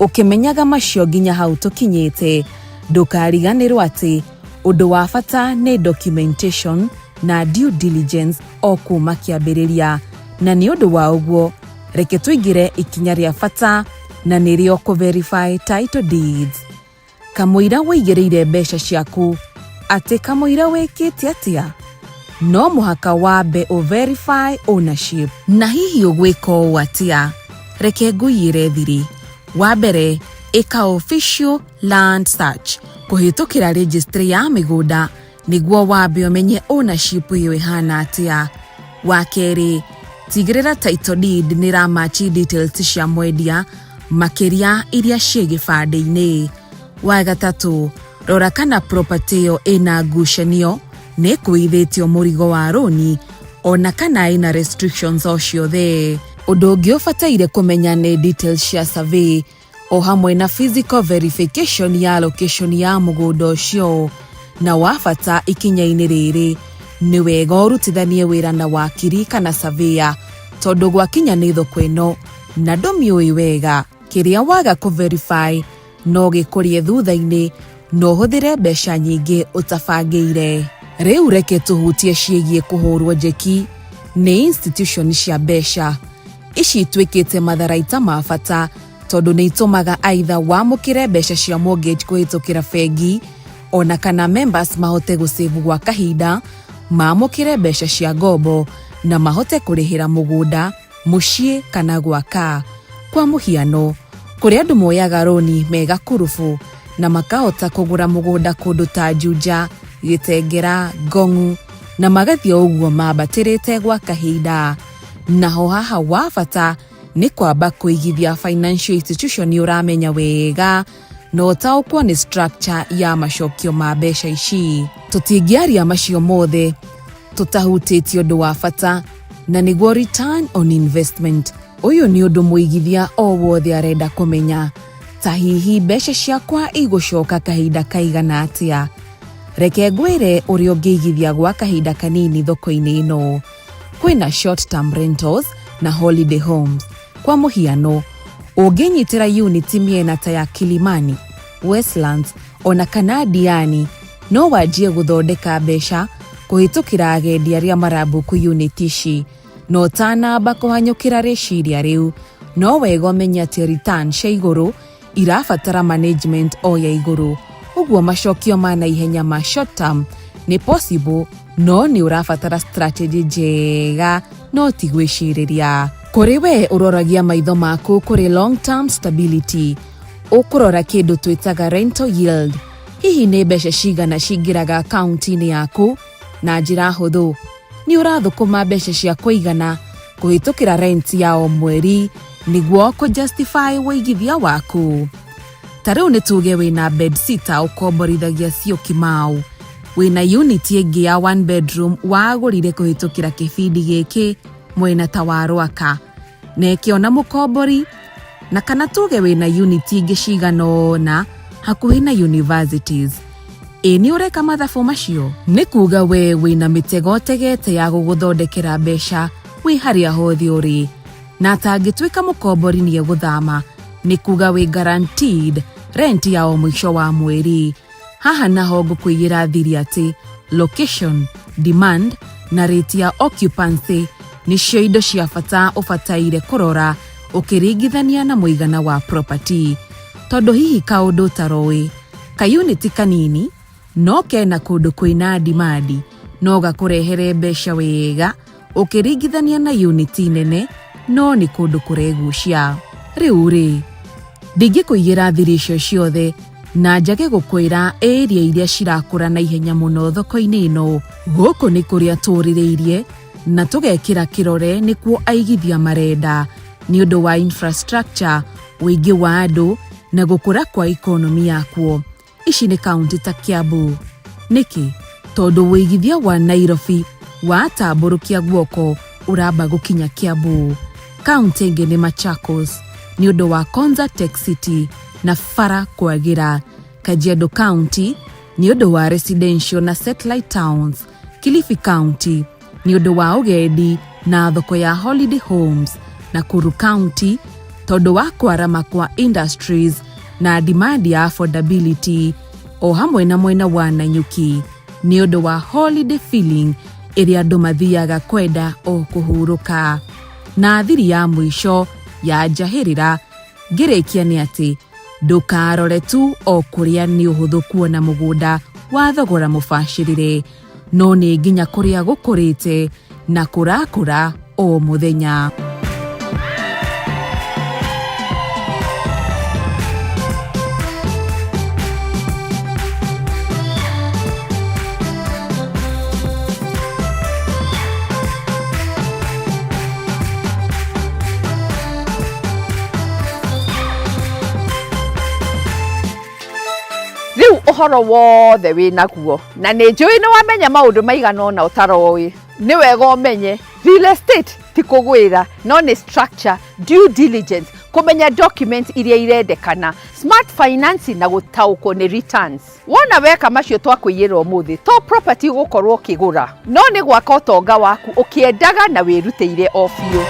ukimenyaga macio ginya hau tukinyete ndukariganirwo ati undu wa bata ni documentation na due diligence o kuma kiambiriria na ni undu wa uguo reke tuigire ikinya ria bata na nirio ku verify title deeds kamuira wigireire besha ciaku ati kamuira wikite atia no muhaka wabe o verify ownership na hihi ugwiko atia reke nguyire thiri wa mbere ika official land search kuhitukira registry ya migunda niguo wabe umenye ownership yo ihana atia wa keri tigirira title deed nira machi details cia mwendia makiria iria cie gibande-ini wa gatatu rora kana property yo ina ngucanio ne kuithitio murigo wa roni ona kana ina restrictions o ciothe undu ungi ubataire kumenya ni details cia survey o hamwe na physical verification ya location ya mugunda ucio na wafata ikinya-ini riri ni wega urutithanie wira na wakiri kana surveyor tondu gwakinya ni thoko ino na ndomiui wega kiria waga ku verify no gikurie thutha-ini no huthire besha nyingi utabangiire riu reke tuhutie ciegie kuhurwo jeki ni institution cia besha ici twikite matharaita ma bata tondu ni itumaga aitha wamukire besha cia mortgage kuhitukira bengi ona kana members mahote gusave gwa kahinda mamukire besha cia ngombo na mahote kurihira mugunda mucie kana gwaka kwa muhiano kuri andu moyaga roni mega kurufu na makahota kugura mugunda kundu ta Juja Gitengera Gongu na magathio uguo mabatirite gwa kahinda naho haha wa bata ni kwamba kuigithia financial institution uramenya wega no taukwo ni structure ya mashokio ma besha ici tutingiaria macio mothe tutahutitio ndu wa bata na niguo return on investment uyu ni undu muigithia o wothe arenda kumenya ta hihi besha ciakwa igucoka kahinda kaigana atia reke ngwire urio ngiigithia gwa kahinda kanini thoko-ini ino kwina short term rentals na holiday homes kwa muhiano unginyitira unit miena ta ya Kilimani Westlands ona kana Diani no wajie guthondeka besha kuhitukira agendi aria marabuku unit ici no tanamba kuhanyukira reciria riu no wega menya ati return cia iguru irabatara management o ya iguru uguo mashokio mana ihenya ma short term ni possible no ni urabatara strategy njega no tigwiciriria kuri we uroragia maitho maku kuri long term stability ukurora kindu twitaga rental yield hihi ni besha cigana cingiraga account-ini yaku na njira huthu ni urathukuma besha cia kuigana kuhitukira rent ya o mweri niguo ku justify waigithia waku tariu ni tuge wina bed sitter ukomborithagia cio Kimau wina unit ingi ya one bedroom wagurire kuhitukira kibindi giki mwena ta wa Rwaka nekiona mukombori na kana tuge wina unit ingi cigana na hakuhi na universities ni ureka mathabu macio ni kuga we wina mitego tegete ya guguthondekera besha wi haria hothi uri na tangitwika mukombori ni guthama ni kuga we guaranteed rent ya o mwisho wa mweri haha naho ngukwira thiri ati location demand na rate ya occupancy ni cio indo cia bata ubataire kurora ukiringithania na muigana wa property tondu hihi kaundu tarowi ka unit kanini no kena kundu kwina demand no gakurehere besha wega ukiringithania na unit nene no ni kundu kuregucia riu ri ndingikuigira thiri icio ciothe na njage gukwira area iria cirakura na ihenya muno thoko-ini ino guku ni kuria tuririirie na tugekira kirore nikuo aigithia marenda ni undu wa infrastructure wingi wa andu na gukura kwa economy yakuo ici ni kaunti ta Kiambu niki tondu wigithia wa Nairobi wa tamburukia guoko uramba gukinya Kiambu kaunti ingi ni Machakos ni undu wa Konza Tech City na Fara kwagira. Kajiado County ni undu wa residential na satellite towns. Kilifi County ni undu wa ugendi na thoko ya holiday homes. Nakuru County tondu wa kwarama kwa industries na demand ya affordability. O hamwe na mwena wa Nanyuki ni undu wa holiday feeling iria andu mathiaga kwenda o kuhuruka. Na thiri ya mwisho ya njahirira ngirikia ni ati ndukarore tu o kuria ni uhuthu kuona mugunda wa thogora mubashirire, no ni nginya kuria gukurite na kurakura o muthenya. Riu uhoro wothe wina guo na ni njui ni wamenya maundu maigana ona utaroi. Ni wega umenye real estate ti kugwira no ni structure, due diligence, kumenya documents iria irendekana, smart finance na gutauko ni returns. Wona weka macio twakwiyira umuthi to property gukorwo kigura no ni gwaka utonga waku ukiendaga na wirutire ofio.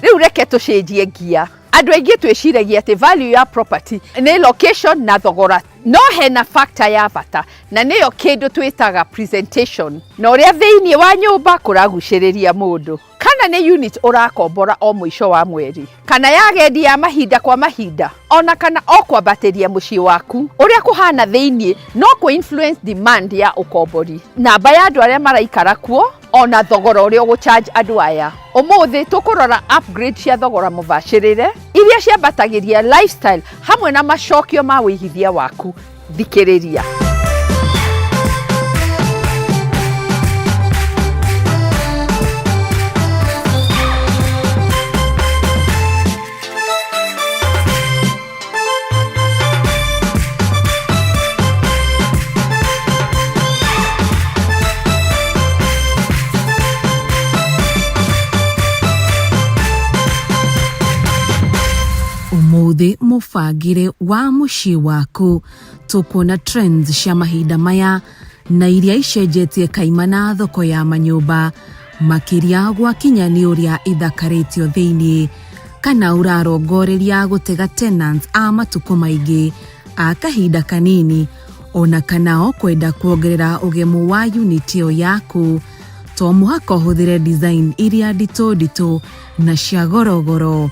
Riu reke tucenjie gia. Andu aingi twiciragia ati value ya property ni location na thogora, no hena factor ya bata na niyo kindu twitaga presentation na uria thiini wa nyumba kuraguciriria mundu, kana ni unit urakombora o mwisho wa mweri, kana yagendi ya mahinda kwa mahinda, ona kana o kwambatiria mucii waku uria kuhana thiini no ku influence demand ya ukombori, namba ya andu aria maraikara kuo ona thogora uria ugucharge andu aya. Umuthi tukurora upgrade cia thogora mubashirire iria ciambatagiria lifestyle hamwe na macokio ma wihithia waku. Thikiriria. Umuthi mufagire wa mucii waku tukuona trends cia mahinda maya na iria icenjetie kaimana thoko ya manyumba makiria gwakinya ni uria ithakaritio thiini, kana urarongoreria gutega tenants a matuko maingi a kahinda kanini, ona kana o kwenda kuongerera ugemu wa unit iyo yaku. To muhaka uhuthire design iria ndito na cia gorogoro.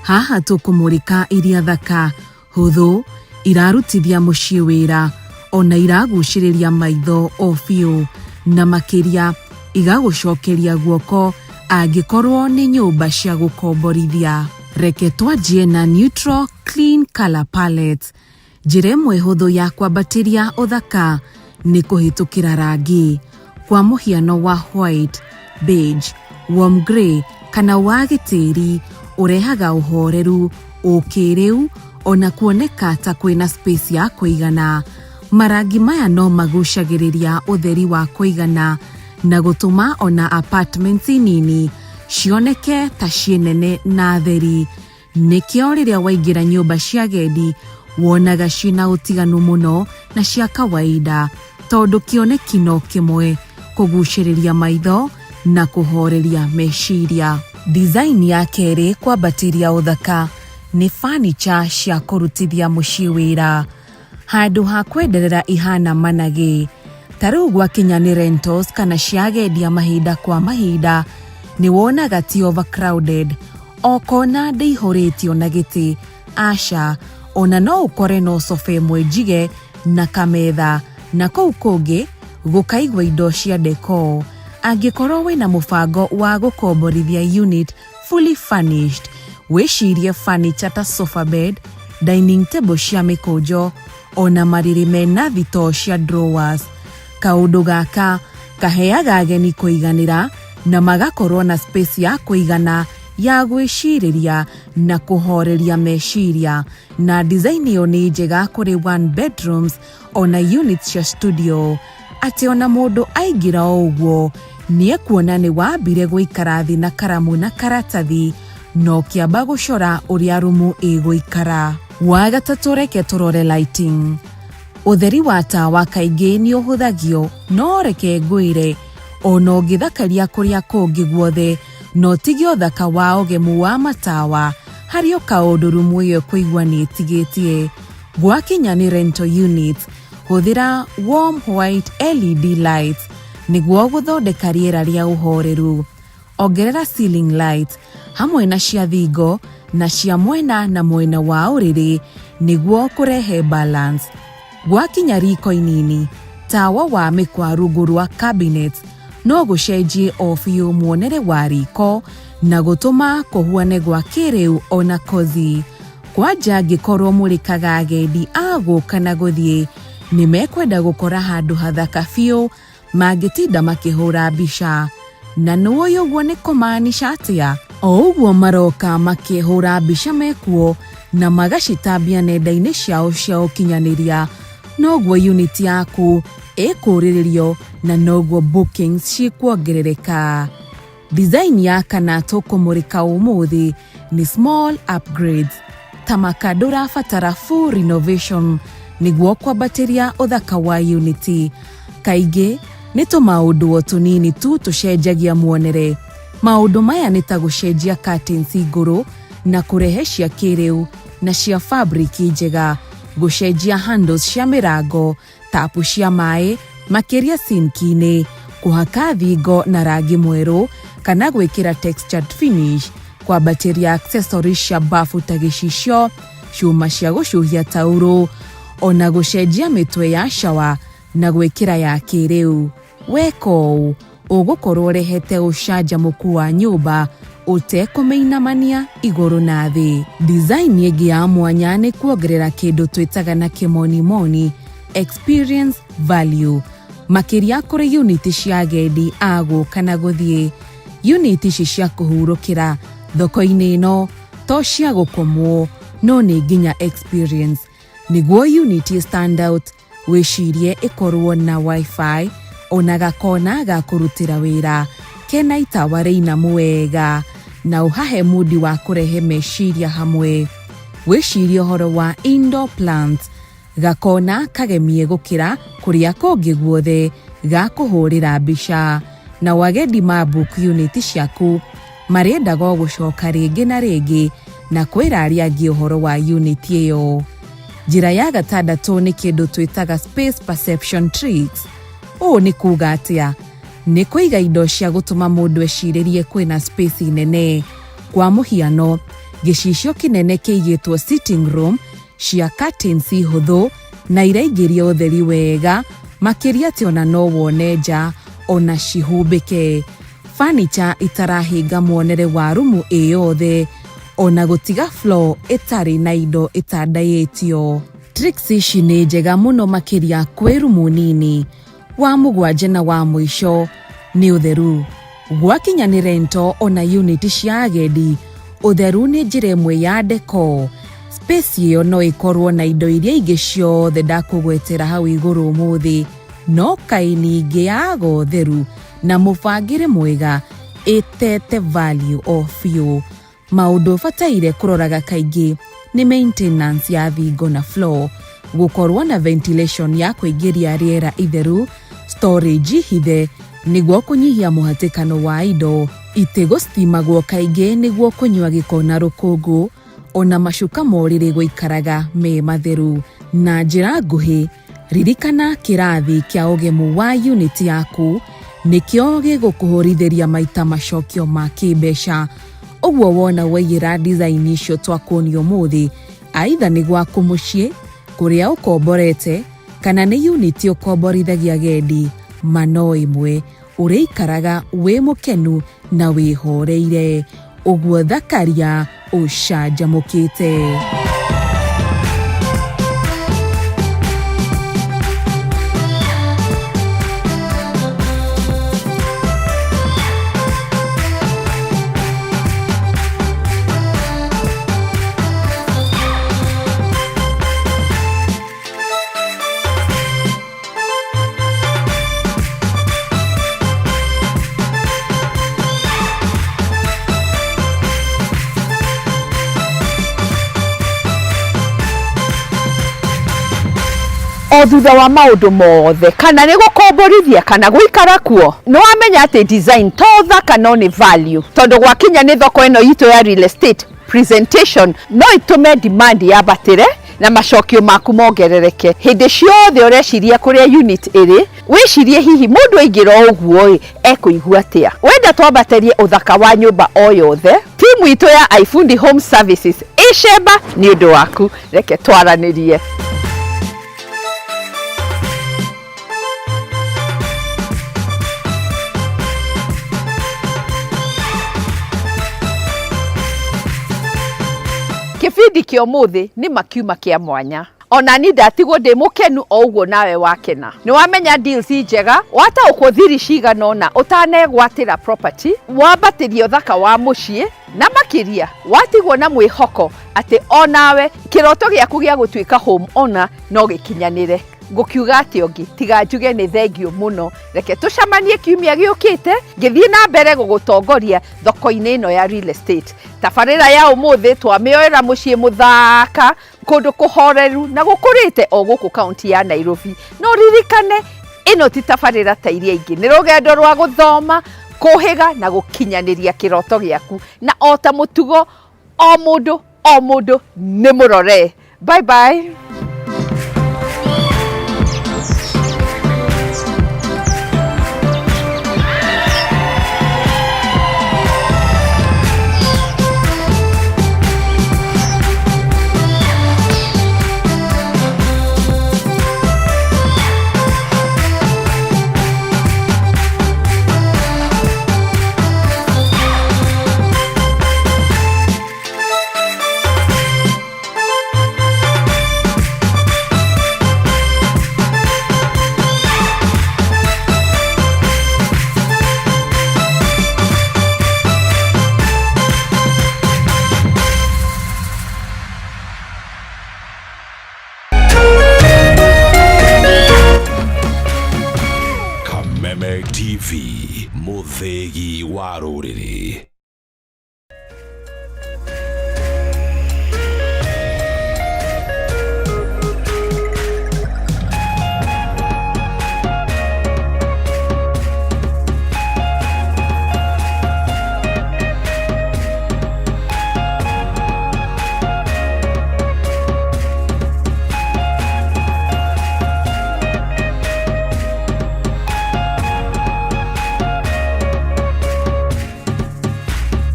Haha tukumurika iria thaka huthu irarutithia mucii wira ona iraguciriria maitho o fiu na makiria igagucokeria guoko angikorwo ni nyumba cia gukomborithia. Reke twanjie na neutral clean color palette. Njira imwe huthu ya kwambatiria uthaka ni kuhitukira rangi, kwa muhiano wa white, beige, warm grey kana wa gitiri urehaga uhoreru, ukiriu ona kuoneka ta kwina space ya kuigana. Marangi maya no magucagiriria utheri wa kuigana na gutuma ona apartments nini cioneke ta cienene na theri. Nikio riria waingira nyumba cia gendi wonaga cina utiganu muno na cia kawaida, tondu kioneki no kimwe kuguciriria maitho na kuhoreria meciria. Design ya keri kwambatiria uthaka ni furniture cia kurutithia mucii wira handu ha kwenderera ihana managi. Taru gwakinya ni rentals kana cia gendi mahinda kwa mahinda ni wonaga ti overcrowded, o kona ndeihoretio na giti, asha ona no ukore no sofa imwe njige na kametha, na kou kungi gukaigwa indo cia decor. Angikorwo wina mubango wa gukomborithia unit fully furnished, wicirie furniture ta sofa bed, dining table cia mikunjo ona mariri mena thito cia drawers. Kaundu gaka kaheaga ageni kuiganira na magakorwo na space ya kuigana ya gwiciriria na kuhoreria meciria. Na design iyo ni njega kuri one bedrooms ona units cia studio, ati ona mundu aingira uguo nĩ ekuona nĩ wambire gũikara thĩ na karamu na karatathi no kĩamba gũcora ũrĩa rumu ĩgũikara. Wa gatatũ, reke tũrore lighting. Ũtheri wa tawa kaingĩ nĩ ũhũthagio, no reke ngwĩre ona ũngĩthakaria kũrĩa kũngĩ guothe no tige ũthaka wa ũgemu wa matawa harĩ kaũndũ rumu ĩyo kũigua nĩ ĩtigĩtie. Gwakinya nĩ rental unit, hũthĩra warm white LED lights nĩguo gũthondeka rĩera rĩa ũhoreru. Ongerera ceiling light hamwe na cia thingo na cia mwena na mwena wa ũrĩrĩ nĩguo kũrehe balance. Gwakinya riko inini, tawa wa mĩkwa rungu rwa cabinet no gũcenjie o biũ muonere wa riko na gũtũma kũhuane gwa kĩrĩu ona cozy. Kwanja angĩkorwo mũrĩkaga agendi agũka na gũthiĩ nĩ mekwenda gũkora handũ hathaka biũ mangĩtinda makĩhũra mbica. Na nĩwũĩ ũguo nĩ kũmaanisha atĩa? O ũguo maroka makĩhũra mbica mekuo na magacitambia nenda-inĩ ciao cia ũkinyanĩria, noguo unit yaku ĩkũrĩrĩrio na noguo bookings cikuongerereka. Design ya kana tũkũmũrĩka ũmũthĩ nĩ small upgrades. Tamaka ndũrabatara full renovation nĩguo kwambatĩria ũthaka wa unity. Kaingĩ nĩ tũmaũndũ tũnini tu tũcenjagia muonere. Maũndũ maya nĩ ta gũcenjia curtains igũrũ na kũrehe cia kĩrĩu na cia fabric njega, gũcenjia handles cia mĩrango, tapu cia maĩ makĩria sinki-inĩ, kũhaka thingo na rangi mwerũ kana gwĩkĩra textured finish, kwambatĩria accessories cia bafu ta gĩcicio, cuma cia gũcuhia taurũ, ona gũcenjia mĩtwe ya shower na gwĩkĩra ya kĩrĩu. Weka ũũ ũgũkorwo rehete ũcanjamũku wa nyũmba ũtekũmĩinamania igũrũ na thĩ. Design ĩngĩ ya mwanya nĩ kuongerera kĩndũ twĩtaga na kĩmonimoni experience value, makĩria kũrĩ unit cia agendi agũka na gũthiĩ. Unit ici cia kũhurũkĩra thoko-inĩ ĩno to cia gũkomwo no nĩ nginya experience. Nĩguo unit stand out, wĩcirie ĩkorwo na wifi ona gakona ga kũrutĩra wĩra kena itawa rĩinamu wega na ũhahe mudi wa kũrehe meciria hamwe. Wĩcirie ũhoro wa indoor plants, gakona kagemie gũkĩra kũrĩa kũngĩ guothe ga kũhũrĩra mbica. Na wagendi mabook unit ciaku marĩendaga gũcoka rĩngĩ na rĩngĩ na kwĩra arĩa angĩ ũhoro wa unit ĩyo. Njĩra ya gatandatũ nĩ kĩndũ twĩtaga space perception tricks. Ũũ nĩ kuuga atĩa? Nĩ kũiga indo cia gũtũma mũndũ ecirĩrie kwĩna space nene. Kwa mũhiano, gĩcicio kĩnene kĩigĩtwo sitting room, cia curtains hũthũ na iraingĩria ũtheri wega, makĩria atĩ ona no wone nja ona cihumbĩke. Furniture itarahinga muonere wa rumu ĩyothe, ona gũtiga floor ĩtarĩ na indo ĩtandayĩtio. Tricks ici nĩ njega mũno makĩria kwĩ rumu nini. Wa mũgwanja na wa mũico nĩ ũtheru. Gwakinya nĩ rento ona unit cia agendi, ũtheru nĩ njĩra ĩmwe ya decor. Space ĩyo no ĩkorwo na indo iria ingĩ ciothe ndakũgwetera hau igũrũ ũmũthĩ, no kaĩ ningĩ yaga ũtheru na mũbangĩre mwega ĩtete value o biũ. Maũndũ bataire kũroraga kaingĩ nĩ maintenance ya thingo na floor, gũkorwo na ventilation ya kũingĩria rĩera itheru, storage hithe nĩguo kũnyihia mũhatĩkano wa indo, itĩ gũstimagwo kaingĩ nĩguo kũnyua gĩko na rũkũngũ, ona macuka morĩrĩ gũikaraga me matheru. Na njĩra nguhĩ, ririkana kĩrathi kĩa ũgemu wa unit yaku nĩkĩo gĩgũkũhũrithĩria maita macokio ma kĩmbeca. Ũguo wona waigĩra design icio twakuonio ũmũthĩ, aitha nĩ gwaku mũciĩ, kũrĩa ũkomborete, kana nĩ unit ũkomborithagia agendi, mano ĩmwe ũrĩikaraga wĩ mũkenu na wĩhoreire. Ũguo thakaria ũcanjamũkĩte. o thutha wa maundu mothe kana ni gukomborithia kana guikara kuo no amenya ati design to thaka no ni value tondu gwakinya ni thoko ino itu ya real estate presentation no itume demand ya batire na macokio maku mongerereke hindi ciothe ureciria kuria unit iri wicirie hihi mundu aingira uguo ekuigua atia wenda twambaterie uthaka wa nyumba o yothe timu itu ya iFundi Home Services icemba ni undu waku reke twaranirie. Kibindi kia umuthi ni makiuma kia mwanya ona ni ndatigwo ndi mukenu o uguo nawe wakena ni wamenya deals njega wata ukuthiri cigana ona utanegwatira property wambatirio thaka wa mucii na makiria watigwo na mwihoko ati onawe kiroto giaku gia gutwika home owner no gikinyanire ngukiuga ati ongi tiga njuge ni thengio muno reke tucamanie kiumia giukite ngithie na mbere gugutongoria thoko-ini ino ya real estate tabarira ya umuthi twamioera mucii muthaka kundu kuhoreru na gukurite o guku kaunti ya Nairobi no ririkane ino ti tabarira ta iria ingi ni rugendo rwa guthoma kuhiga na gukinyaniria kiroto giaku na ota mutugo o mundu ni murore. Bye bye. TV Muthegi wa Ruriri.